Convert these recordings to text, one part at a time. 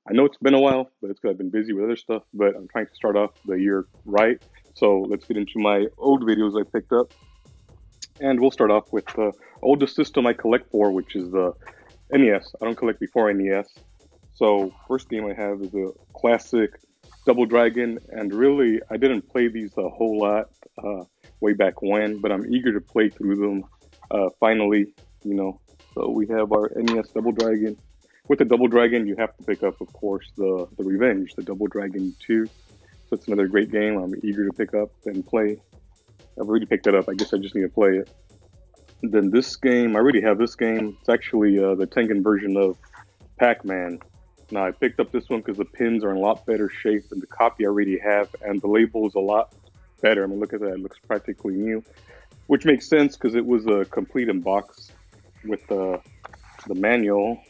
I know it's been a while, but it's because I've been busy with other stuff. But I'm trying to start off the year right. So let's get into my old videos I picked up, and we'll start off with the oldest system I collect for, which is the NES. I don't collect before NES. So first game I have is a classic Double Dragon, and really I didn't play these a whole lot way back when, but I'm eager to play through them finally. You know, so we have our NES Double Dragon. With the Double Dragon, you have to pick up, of course, the Revenge, the Double Dragon 2. So it's another great game. I'm eager to pick up and play. I've already picked it up. I guess I just need to play it. And then this game, I already have this game. It's actually the Tengen version of Pac-Man. Now I picked up this one because the pins are in a lot better shape than the copy I already have, and the label is a lot better. I mean, look at that; it looks practically new, which makes sense because it was a complete in box with the manual,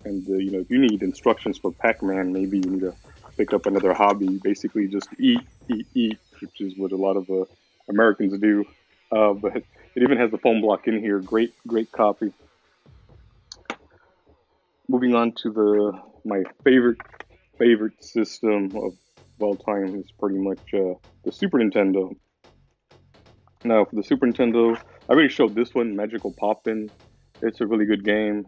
and if you need instructions for Pac-Man, maybe you need to pick up another hobby. Basically, just eat, eat, eat, which is what a lot of Americans do. But it even has the foam block in here. Great, great copy. Moving on to my favorite system of all time is pretty much the Super Nintendo. Now, for the Super Nintendo, I already showed this one, Magical Poppin'. It's a really good game,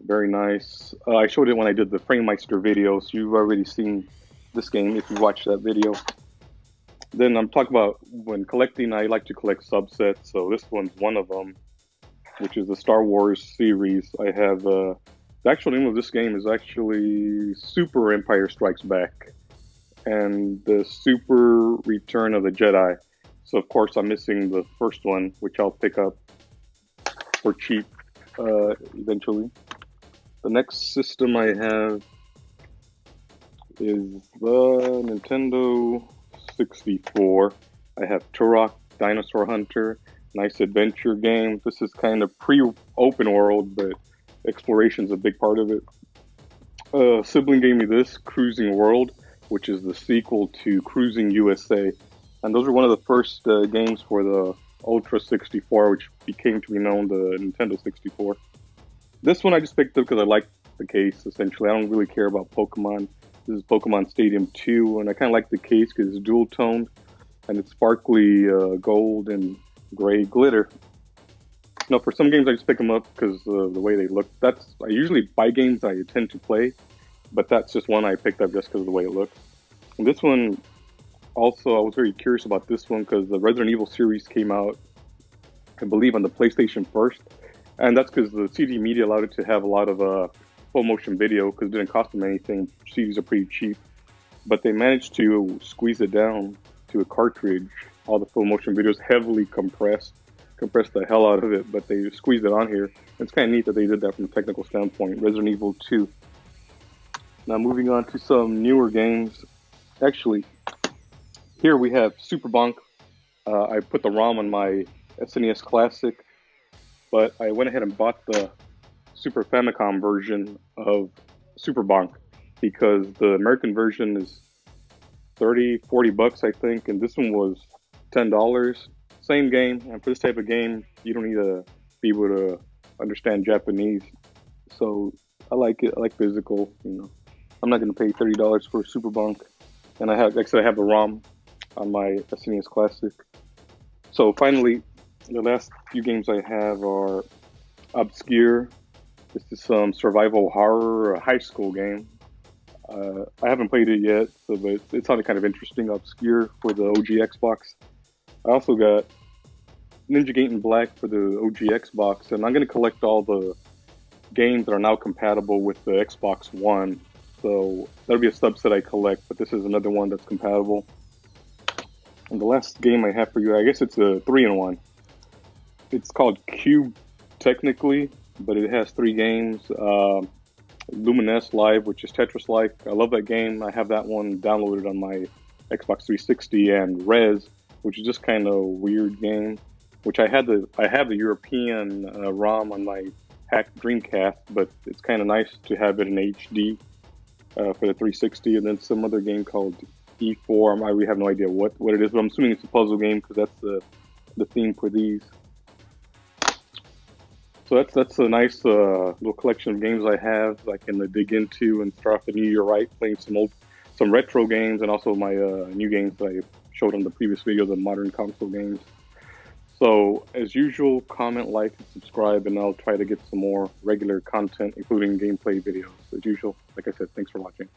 very nice. I showed it when I did the Framemeister video, so you've already seen this game if you watched that video. Then I'm talking about when collecting, I like to collect subsets, so this one's one of them, which is the Star Wars series. I have the actual name of this game is actually Super Empire Strikes Back and the Super Return of the Jedi. So of course I'm missing the first one, which I'll pick up for cheap eventually. The next system I have is the Nintendo 64. I have Turok Dinosaur Hunter, nice adventure game. This is kind of pre-open world, but exploration is a big part of it. Sibling gave me this, Cruising World, which is the sequel to Cruising USA. And those are one of the first games for the Ultra 64, which became to be known the Nintendo 64. This one I just picked up because I like the case, essentially. I don't really care about Pokemon. This is Pokemon Stadium 2, and I kind of like the case because it's dual-toned, and it's sparkly gold and gray glitter. No, for some games I just pick them up because the way they look. I usually buy games I tend to play, but that's just one I picked up just because of the way it looks. And this one, also, I was very curious about this one because the Resident Evil series came out, I believe, on the PlayStation first, and that's because the CD Media allowed it to have a lot of full motion video because it didn't cost them anything. CDs are pretty cheap, but they managed to squeeze it down to a cartridge. All the full motion videos heavily compressed the hell out of it, but they squeezed it on here. It's kind of neat that they did that from a technical standpoint. Resident Evil 2. Now moving on to some newer games. Actually, here we have Super Bonk. I put the ROM on my SNES Classic, but I went ahead and bought the Super Famicom version of Super Bonk because the American version is 30, 40 bucks, I think, and this one was $10. Same game, and for this type of game, you don't need to be able to understand Japanese. So I like it. I like physical. I'm not going to pay $30 for Super Bonk, and like I said, I have the ROM on my SNES Classic. So finally, the last few games I have are Obscure. This is some survival horror, a high school game. I haven't played it yet, but it sounded kind of interesting. Obscure for the OG Xbox. I also got Ninja Gaiden Black for the OG Xbox, and I'm going to collect all the games that are now compatible with the Xbox One. So that'll be a subset I collect, but this is another one that's compatible. And the last game I have for you, I guess it's a 3-in-1. It's called Cube, technically, but it has 3 games. Luminous Live, which is Tetris-like. I love that game. I have that one downloaded on my Xbox 360, and Rez, which is just kind of a weird game, which I have the European ROM on my hacked Dreamcast, but it's kind of nice to have it in HD for the 360, and then some other game called E4. I really have no idea what it is, but I'm assuming it's a puzzle game because that's the theme for these. So that's a nice little collection of games I have. I can dig into and start off the new year right, playing some retro games, and also my new games that I showed on the previous video, the modern console games. So as usual, comment, like, and subscribe, and I'll try to get some more regular content, including gameplay videos. As usual, like I said, thanks for watching.